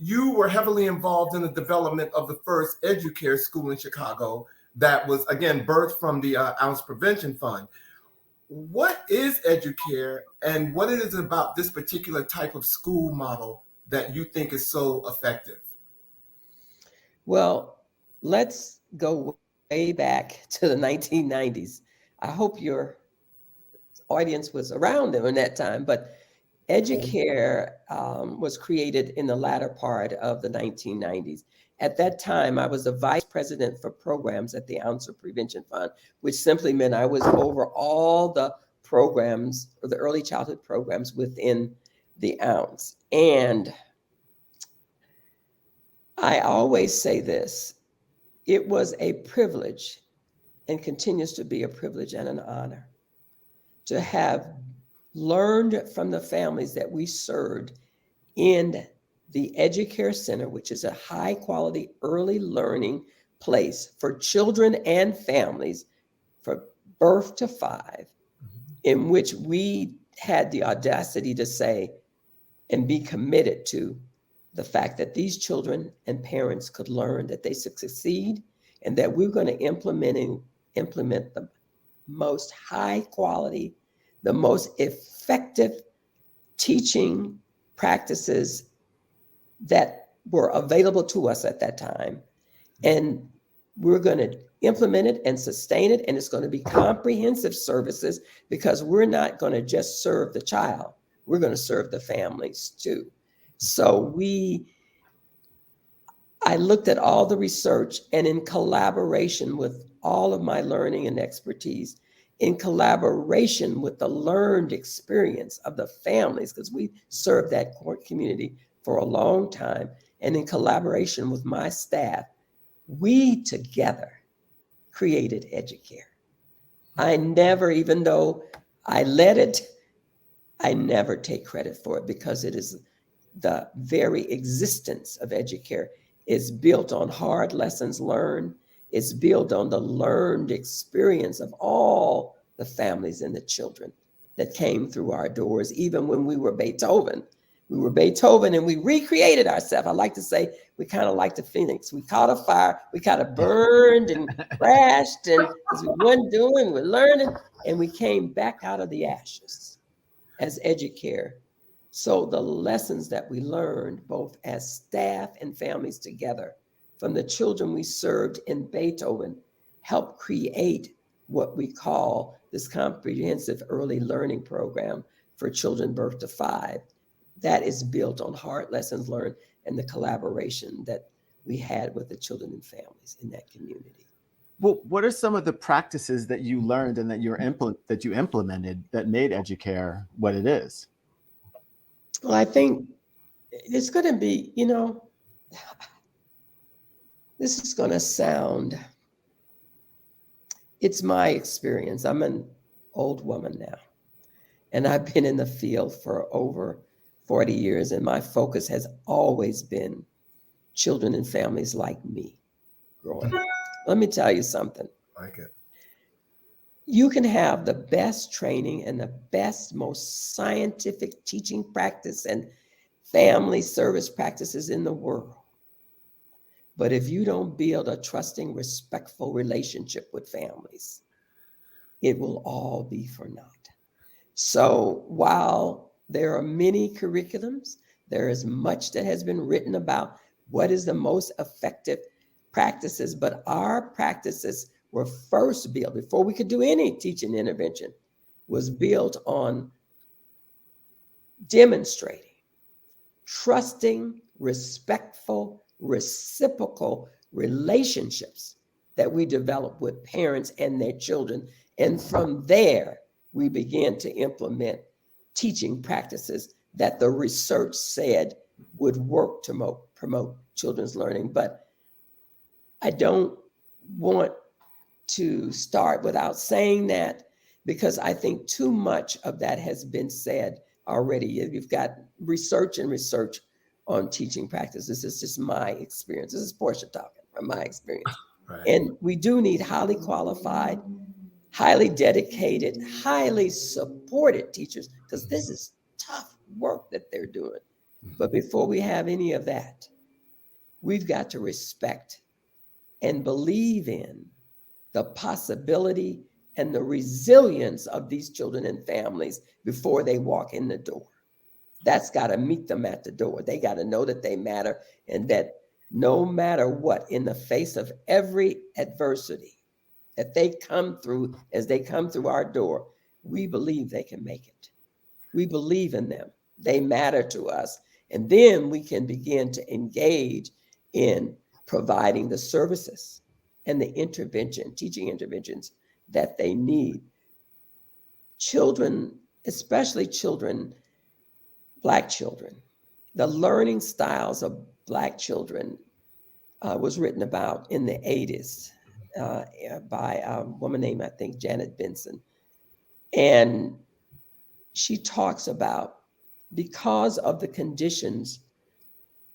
you were heavily involved in the development of the first EDUCARE school in Chicago that was, again, birthed from the Ounce Prevention Fund. What is EDUCARE, and what it is about this particular type of school model that you think is so effective? Well, let's go way back to the 1990s. I hope your audience was around in that time, but EDUCARE was created in the latter part of the 1990s. At that time, I was the vice president for programs at the Ounce Prevention Fund, which simply meant I was over all the programs, or the early childhood programs within the Ounce. And I always say this, it was a privilege and continues to be a privilege and an honor to have learned from the families that we served in the EDUCARE Center, which is a high quality early learning place for children and families for birth to 5, in which we had the audacity to say and be committed to the fact that these children and parents could learn, that they succeed, and that we're going to implement the most high quality, the most effective teaching practices that were available to us at that time. And we're going to implement it and sustain it. And it's going to be comprehensive services, because we're not going to just serve the child. We're going to serve the families too. So I looked at all the research, and in collaboration with all of my learning and expertise, in collaboration with the learned experience of the families, because we served that core community for a long time, and in collaboration with my staff, we together created EDUCARE. I never, even though I led it, I never take credit for it, because it is the very existence of EDUCARE is built on hard lessons learned. It's built on the learned experience of all the families and the children that came through our doors. Even when we were Beethoven and we recreated ourselves. I like to say we kind of like the Phoenix. We caught a fire, we kind of burned and crashed, and because we weren't doing, we're learning, and we came back out of the ashes as EDUCARE. So the lessons that we learned, both as staff and families together, from the children we served in Beethoven, helped create what we call this comprehensive early learning program for children birth to 5. That is built on hard lessons learned and the collaboration that we had with the children and families in that community. Well, what are some of the practices that you learned and that you implemented that made EDUCARE what it is? Well, I think it's going to be, this is going to sound, it's my experience. I'm an old woman now, and I've been in the field for over 40 years, and my focus has always been children and families like me growing up. Let me tell you something. Like it. You can have the best training and the best, most scientific teaching practice and family service practices in the world. But if you don't build a trusting, respectful relationship with families, it will all be for naught. So while there are many curriculums, there is much that has been written about what is the most effective practices, but our practices were first built, before we could do any teaching intervention, was built on demonstrating trusting, respectful, reciprocal relationships that we develop with parents and their children. And from there, we began to implement teaching practices that the research said would work to promote children's learning. But I don't want to start without saying that, because I think too much of that has been said already. You've got research on teaching practice. This is just my experience. This is Portia talking from my experience. Right. And we do need highly qualified, highly dedicated, highly supported teachers, because this is tough work that they're doing. But before we have any of that, we've got to respect and believe in the possibility and the resilience of these children and families before they walk in the door. That's got to meet them at the door. They got to know that they matter, and that no matter what, in the face of every adversity that they come through, as they come through our door, we believe they can make it. We believe in them. They matter to us. And then we can begin to engage in providing the services and the teaching interventions that they need. Children, especially children, Black children, the learning styles of Black children was written about in the 80s by a woman named, I think, Janet Benson. And she talks about, because of the conditions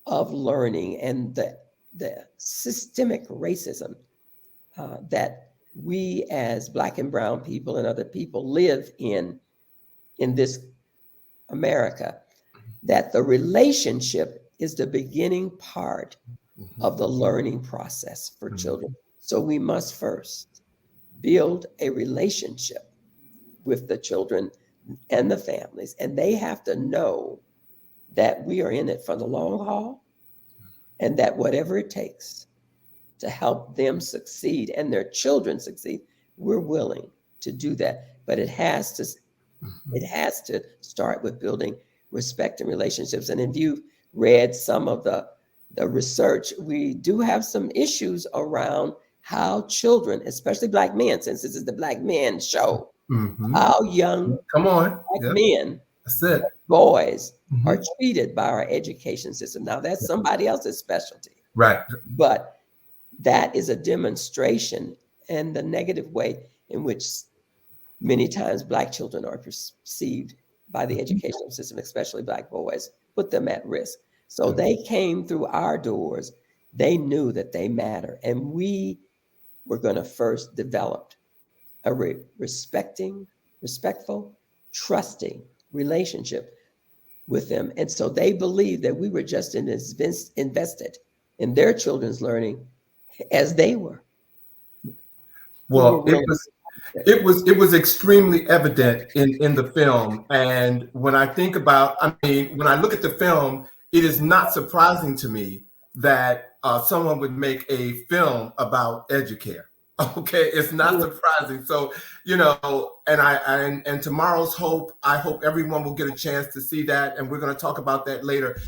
of learning and the systemic racism that we as Black and brown people and other people live in this America, that the relationship is the beginning part of the learning process for children. So we must first build a relationship with the children and the families, and they have to know that we are in it for the long haul, and that whatever it takes to help them succeed and their children succeed, we're willing to do that. But it has to start with building respect and relationships. And if you've read some of the research, we do have some issues around how children, especially Black men, since this is the Black men show, how young Black men, boys, are treated by our education system. Now, that's somebody else's specialty. Right. But that is a demonstration and the negative way in which many times Black children are perceived by the educational system, especially Black boys, put them at risk. So they came through our doors. They knew that they matter. And we were going to first develop a respectful, trusting relationship with them. And so they believed that we were just as invested in their children's learning as they were. Well, it was extremely evident in the film. And when I think about, when I look at the film, it is not surprising to me that someone would make a film about EDUCARE. Okay, it's not surprising. So, and tomorrow's hope, I hope everyone will get a chance to see that, and we're going to talk about that later.